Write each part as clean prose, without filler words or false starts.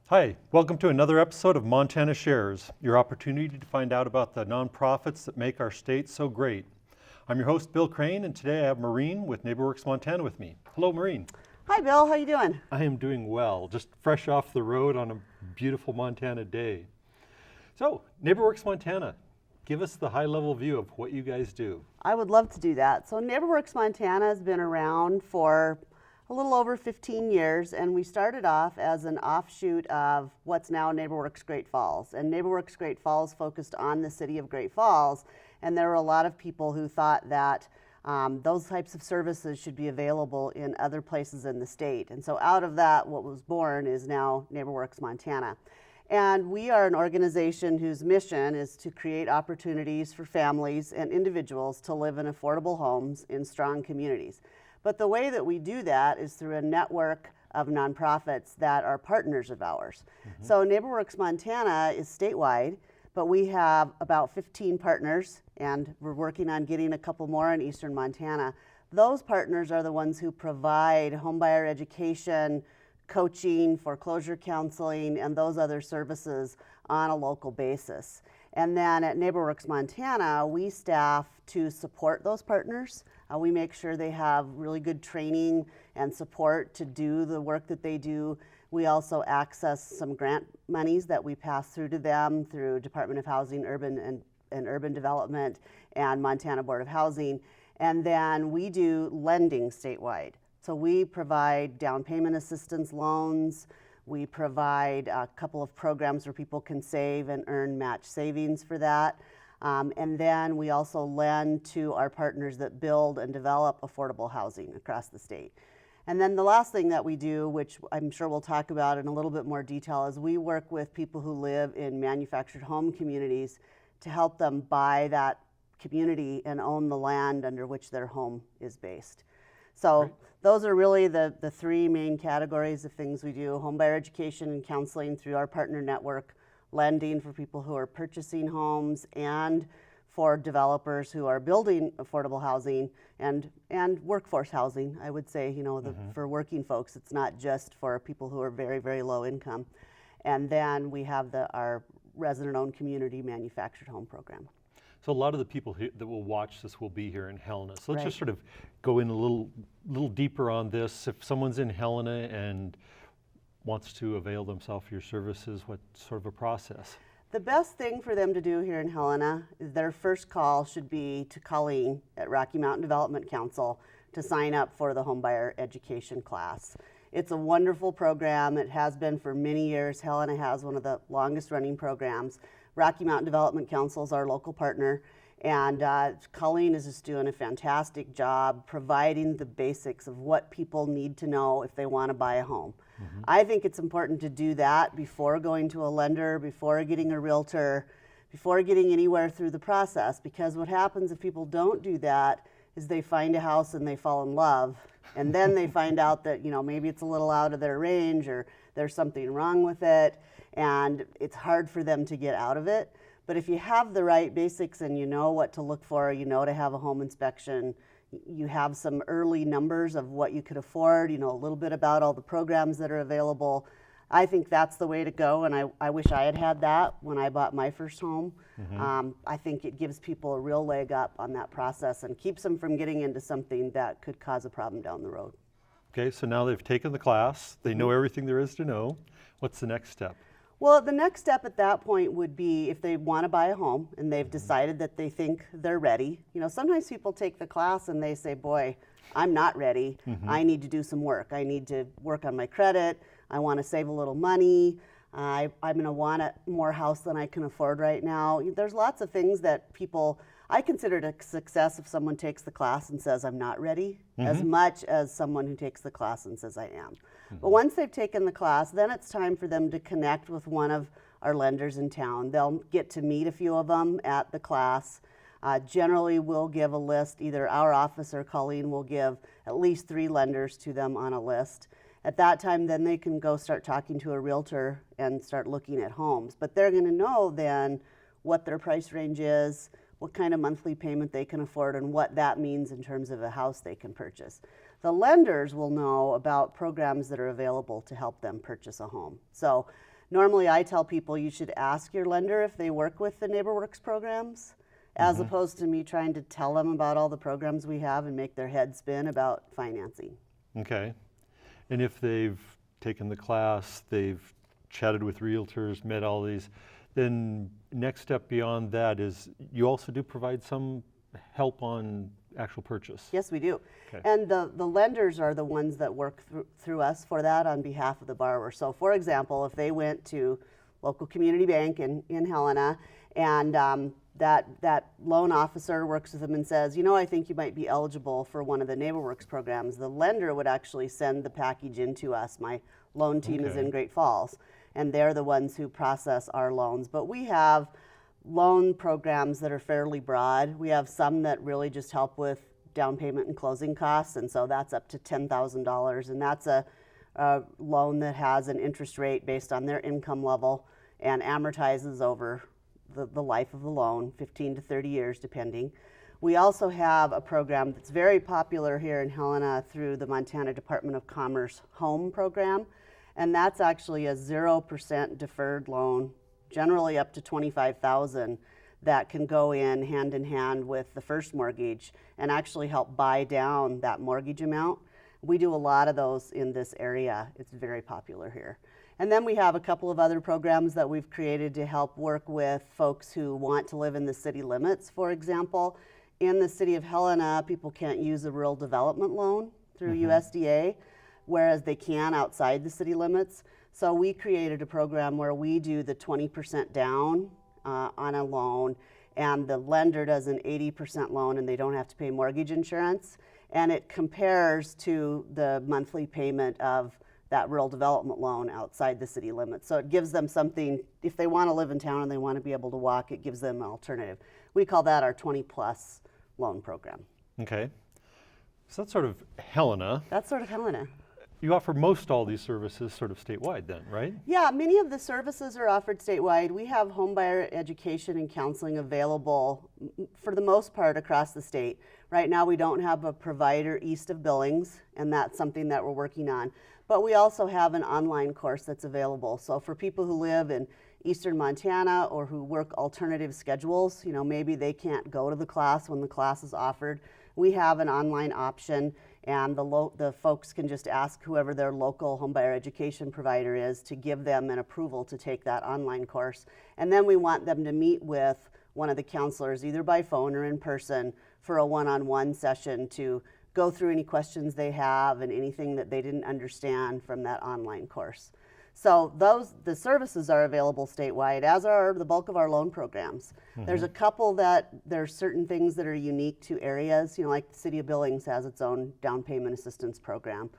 Hi, welcome to another episode of Montana Shares, your opportunity to find out about the nonprofits that make our state so great. I'm your host, Bill Crane, and today I have Maureen with NeighborWorks Montana with me. Hello, Maureen. Hi, Bill. How you doing? I am doing well, just fresh off the road on a beautiful Montana day. So, NeighborWorks Montana, give us the high-level view of what you guys do. I would love to do that. So NeighborWorks Montana has been around for a little over 15 years, and we started off as an offshoot of what's now NeighborWorks Great Falls. And NeighborWorks Great Falls focused on the city of Great Falls, and there were a lot of people who thought that those types of services should be available in other places in the state. And so out of that, what was born is now NeighborWorks Montana. And we are an organization whose mission is to create opportunities for families and individuals to live in affordable homes in strong communities. But the way that we do that is through a network of nonprofits that are partners of ours. So NeighborWorks Montana is statewide, but we have about 15 partners, and we're working on getting a couple more in eastern Montana. Those partners are the ones who provide homebuyer education, coaching, foreclosure counseling, and those other services on a local basis. And then at NeighborWorks Montana, we staff to support those partners. We make sure they have really good training and support to do the work that they do. We also access some grant monies that we pass through to them through Department of Housing, Urban Development, and Montana Board of Housing. And then we do lending statewide. So we provide down payment assistance loans. We provide a couple of programs where people can save and earn match savings for that. And then we also lend to our partners that build and develop affordable housing across the state. And then the last thing that we do, which I'm sure we'll talk about in a little bit more detail, is we work with people who live in manufactured home communities to help them buy that community and own the land under which their home is based. So Great. Those are really the three main categories of things we do: homebuyer education and counseling through our partner network, lending for people who are purchasing homes, and for developers who are building affordable housing, and workforce housing. I would say, for working folks, it's not just for people who are very, very low income. And then we have our resident-owned community manufactured home program. So a lot of the people that will watch this will be here in Helena. So let's Right. just sort of go in a little deeper on this. If someone's in Helena and wants to avail themselves of your services, what sort of a process? The best thing for them to do here in Helena is their first call should be to Colleen at Rocky Mountain Development Council to sign up for the homebuyer education class. It's a wonderful program. It has been for many years. Helena has one of the longest running programs. Rocky Mountain Development Council is our local partner, and Colleen is just doing a fantastic job providing the basics of what people need to know if they want to buy a home. I think it's important to do that before going to a lender, before getting a realtor, before getting anywhere through the process, because what happens if people don't do that is they find a house and they fall in love, and then they find out that maybe it's a little out of their range or there's something wrong with it, and it's hard for them to get out of it. But if you have the right basics and you know what to look for, to have a home inspection, you have some early numbers of what you could afford, a little bit about all the programs that are available, I think that's the way to go. And I wish I had had that when I bought my first home. I think it gives people a real leg up on that process and keeps them from getting into something that could cause a problem down the road. Okay, so now they've taken the class, they know everything there is to know. What's the next step? Well, the next step at that point would be if they want to buy a home and they've decided that they think they're ready. Sometimes people take the class and they say, boy, I'm not ready. I need to do some work. I need to work on my credit. I want to save a little money. I'm going to want more house than I can afford right now. There's lots of things that I consider it a success if someone takes the class and says, I'm not ready, as much as someone who takes the class and says, I am. But once they've taken the class, then it's time for them to connect with one of our lenders in town. They'll get to meet a few of them at the class. Generally, we'll give a list. Either our office or Colleen will give at least 3 lenders to them on a list. At that time, then they can go start talking to a realtor and start looking at homes. But they're going to know then what their price range is, what kind of monthly payment they can afford, and what that means in terms of a house they can purchase. The lenders will know about programs that are available to help them purchase a home. So Normally I tell people you should ask your lender if they work with the NeighborWorks programs, as opposed to me trying to tell them about all the programs we have and make their head spin about financing. Okay. And if they've taken the class, they've chatted with realtors, met all these, then next step beyond that is you also do provide some help on actual purchase. Yes, we do. Okay. And the lenders are the ones that work through us for that on behalf of the borrower. So for example, if they went to local community bank in Helena and that loan officer works with them and says, you know, I think you might be eligible for one of the NeighborWorks programs, the lender would actually send the package into us. My loan team is in Great Falls, and they're the ones who process our loans. But we have loan programs that are fairly broad. We have some that really just help with down payment and closing costs, and so that's up to $10,000, and that's a loan that has an interest rate based on their income level and amortizes over the life of the loan, 15 to 30 years depending. We also have a program that's very popular here in Helena through the Montana Department of Commerce Home Program, and that's actually a 0% deferred loan, generally up to $25,000, that can go in hand with the first mortgage and actually help buy down that mortgage amount. We do a lot of those in this area. It's very popular here. And then we have a couple of other programs that we've created to help work with folks who want to live in the city limits. For example, in the city of Helena, people can't use a rural development loan through USDA, whereas they can outside the city limits. So we created a program where we do the 20% down on a loan, and the lender does an 80% loan, and they don't have to pay mortgage insurance. And it compares to the monthly payment of that rural development loan outside the city limits. So it gives them something, if they want to live in town and they want to be able to walk, it gives them an alternative. We call that our 20+ loan program. Okay. So that's sort of Helena. That's sort of Helena. You offer most all these services sort of statewide then, right? Yeah, many of the services are offered statewide. We have homebuyer education and counseling available for the most part across the state. Right now we don't have a provider east of Billings, and that's something that we're working on. But we also have an online course that's available. So for people who live in eastern Montana or who work alternative schedules, you know, maybe they can't go to the class when the class is offered, we have an online option, and the folks can just ask whoever their local homebuyer education provider is to give them an approval to take that online course. And then we want them to meet with one of the counselors, either by phone or in person, for a one-on-one session to go through any questions they have and anything that they didn't understand from that online course. So the services are available statewide, as are the bulk of our loan programs. There's a couple that there's certain things that are unique to areas, you know, like the city of Billings has its own down payment assistance program.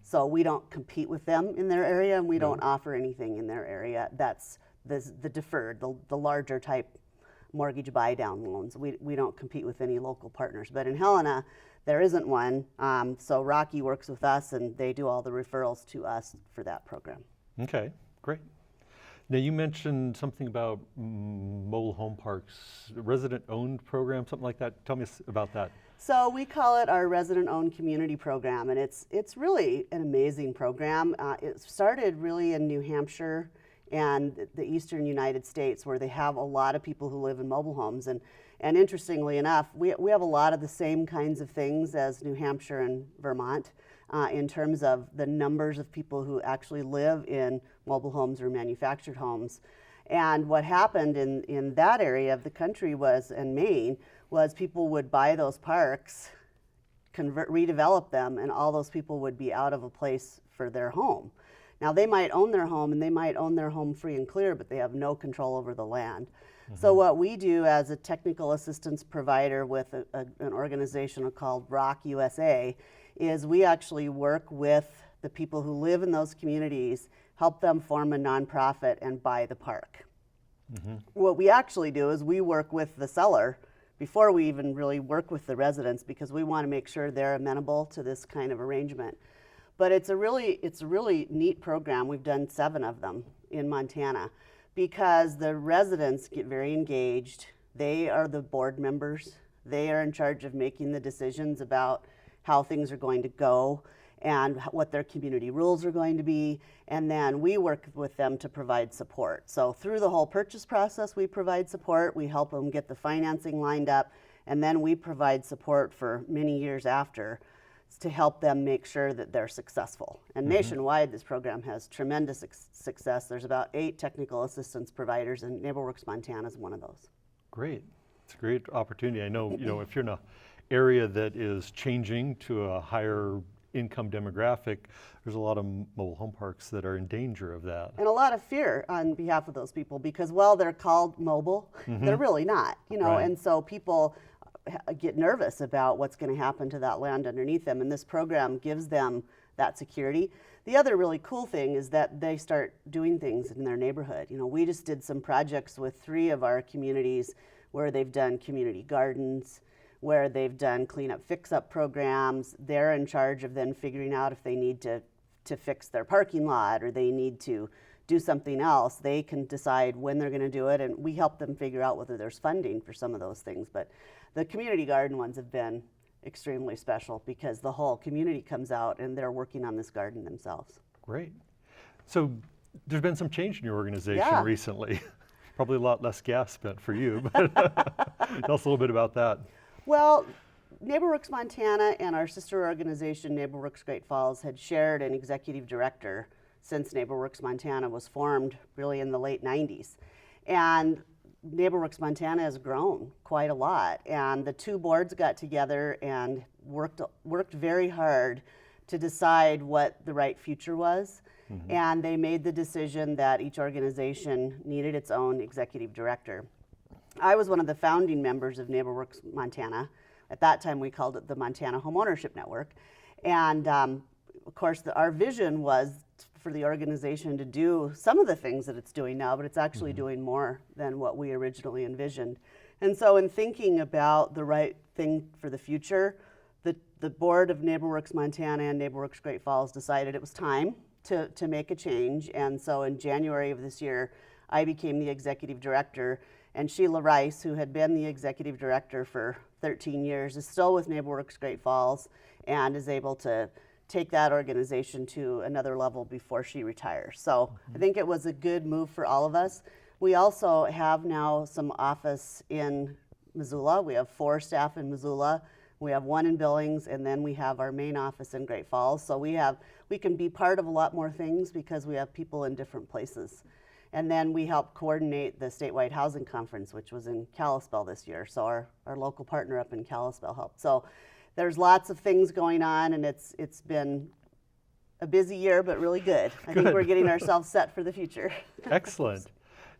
So we don't compete with them in their area, and we don't offer anything in their area. That's the deferred, the larger type mortgage buy down loans. We don't compete with any local partners. But in Helena, there isn't one. So Rocky works with us, and they do all the referrals to us for that program. Okay, great. Now you mentioned something about mobile home parks, resident-owned program, something like that. Tell me about that. So we call it our resident-owned community program, and it's really an amazing program. It started really in New Hampshire and the eastern United States, where they have a lot of people who live in mobile homes. And interestingly enough, we have a lot of the same kinds of things as New Hampshire and Vermont. In terms of the numbers of people who actually live in mobile homes or manufactured homes. And what happened in that area of the country was, in Maine, was people would buy those parks, redevelop them, and all those people would be out of a place for their home. Now they might own their home, and they might own their home free and clear, but they have no control over the land. So what we do as a technical assistance provider with an organization called ROC USA is we actually work with the people who live in those communities, help them form a nonprofit and buy the park. What we actually do is we work with the seller before we even really work with the residents, because we want to make sure they're amenable to this kind of arrangement. But it's a really neat program. We've done 7 of them in Montana, because the residents get very engaged. They are the board members. They are in charge of making the decisions about how things are going to go. and what their community rules are going to be, and then we work with them to provide support. So through the whole purchase process, we provide support, we help them get the financing lined up, and then we provide support for many years after to help them make sure that they're successful. And nationwide, this program has tremendous success. There's about 8 technical assistance providers, and NeighborWorks Montana is one of those. Great. It's a great opportunity. I know, if you're in an area that is changing to a higher income demographic, there's a lot of mobile home parks that are in danger of that. And a lot of fear on behalf of those people because, well, they're called mobile, they're really not, Right. and so people get nervous about what's going to happen to that land underneath them, and this program gives them that security. The other really cool thing is that they start doing things in their neighborhood. We just did some projects with 3 of our communities where they've done community gardens, where they've done cleanup fix-up programs. They're in charge of then figuring out if they need to fix their parking lot or they need to do something else. They can decide when they're going to do it, and we help them figure out whether there's funding for some of those things. But the community garden ones have been extremely special because the whole community comes out and they're working on this garden themselves. Great. So there's been some change in your organization Yeah. recently. Probably a lot less gas spent for you, but tell us a little bit about that. Well, NeighborWorks Montana and our sister organization, NeighborWorks Great Falls, had shared an executive director since NeighborWorks Montana was formed really in the late 90s. And NeighborWorks Montana has grown quite a lot. And the 2 boards got together and worked very hard to decide what the right future was. And they made the decision that each organization needed its own executive director. I was one of the founding members of NeighborWorks Montana. At that time, we called it the Montana Homeownership Network. And of course, our vision was for the organization to do some of the things that it's doing now, but it's actually doing more than what we originally envisioned. And so in thinking about the right thing for the future, the board of NeighborWorks Montana and NeighborWorks Great Falls decided it was time to make a change. And so in January of this year, I became the executive director, and Sheila Rice, who had been the executive director for 13 years, is still with NeighborWorks Great Falls and is able to take that organization to another level before she retires. So I think it was a good move for all of us. We also have now some office in Missoula. We have 4 staff in Missoula. We have 1 in Billings, and then we have our main office in Great Falls. So we can be part of a lot more things because we have people in different places. And then we help coordinate the statewide housing conference, which was in Kalispell this year. So our local partner up in Kalispell helped. So there's lots of things going on, and it's been a busy year, but really good. I think we're getting ourselves set for the future. Excellent.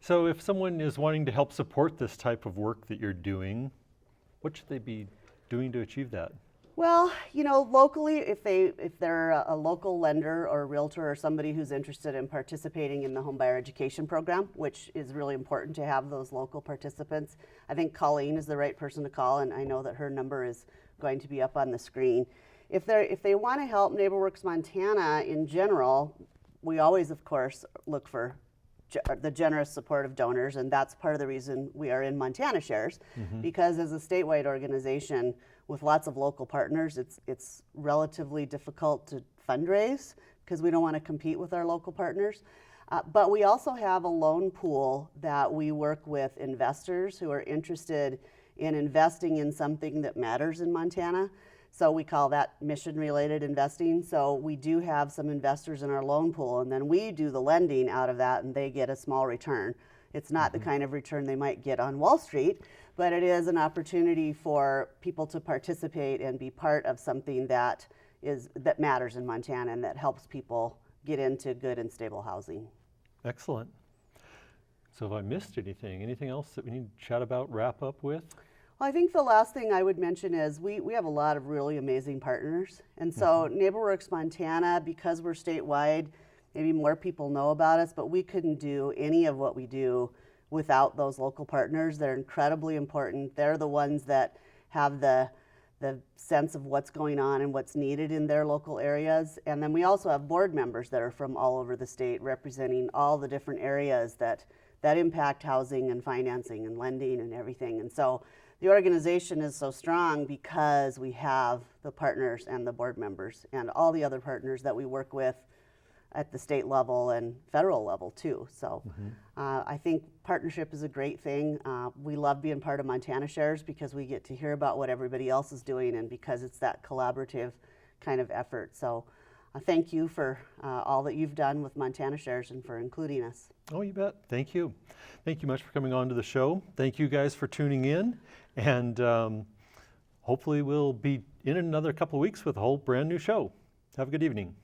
So if someone is wanting to help support this type of work that you're doing, what should they be doing to achieve that? Well, locally, if they're a local lender or realtor or somebody who's interested in participating in the homebuyer education program, which is really important to have those local participants, I think Colleen is the right person to call, and I know that her number is going to be up on the screen. If they want to help NeighborWorks Montana in general, we always, of course, look for the generous support of donors, and that's part of the reason we are in Montana Shares, because as a statewide organization with lots of local partners, it's relatively difficult to fundraise because we don't want to compete with our local partners. But we also have a loan pool that we work with investors who are interested in investing in something that matters in Montana. So we call that mission-related investing. So we do have some investors in our loan pool, and then we do the lending out of that, and they get a small return. It's not the kind of return they might get on Wall Street, but it is an opportunity for people to participate and be part of something that matters in Montana and that helps people get into good and stable housing. Excellent. So if I missed anything else that we need to chat about, wrap up with? Well, I think the last thing I would mention is we have a lot of really amazing partners. And so NeighborWorks Montana, because we're statewide, maybe more people know about us, but we couldn't do any of what we do without those local partners. They're incredibly important. They're the ones that have the sense of what's going on and what's needed in their local areas. And then we also have board members that are from all over the state representing all the different areas that impact housing and financing and lending and everything. And so the organization is so strong because we have the partners and the board members and all the other partners that we work with at the state level and federal level too. So I think partnership is a great thing. We love being part of Montana Shares because we get to hear about what everybody else is doing and because it's that collaborative kind of effort. So thank you for all that you've done with Montana Shares and for including us. Oh, you bet. Thank you. Thank you much for coming on to the show. Thank you guys for tuning in. And hopefully we'll be in another couple of weeks with a whole brand new show. Have a good evening.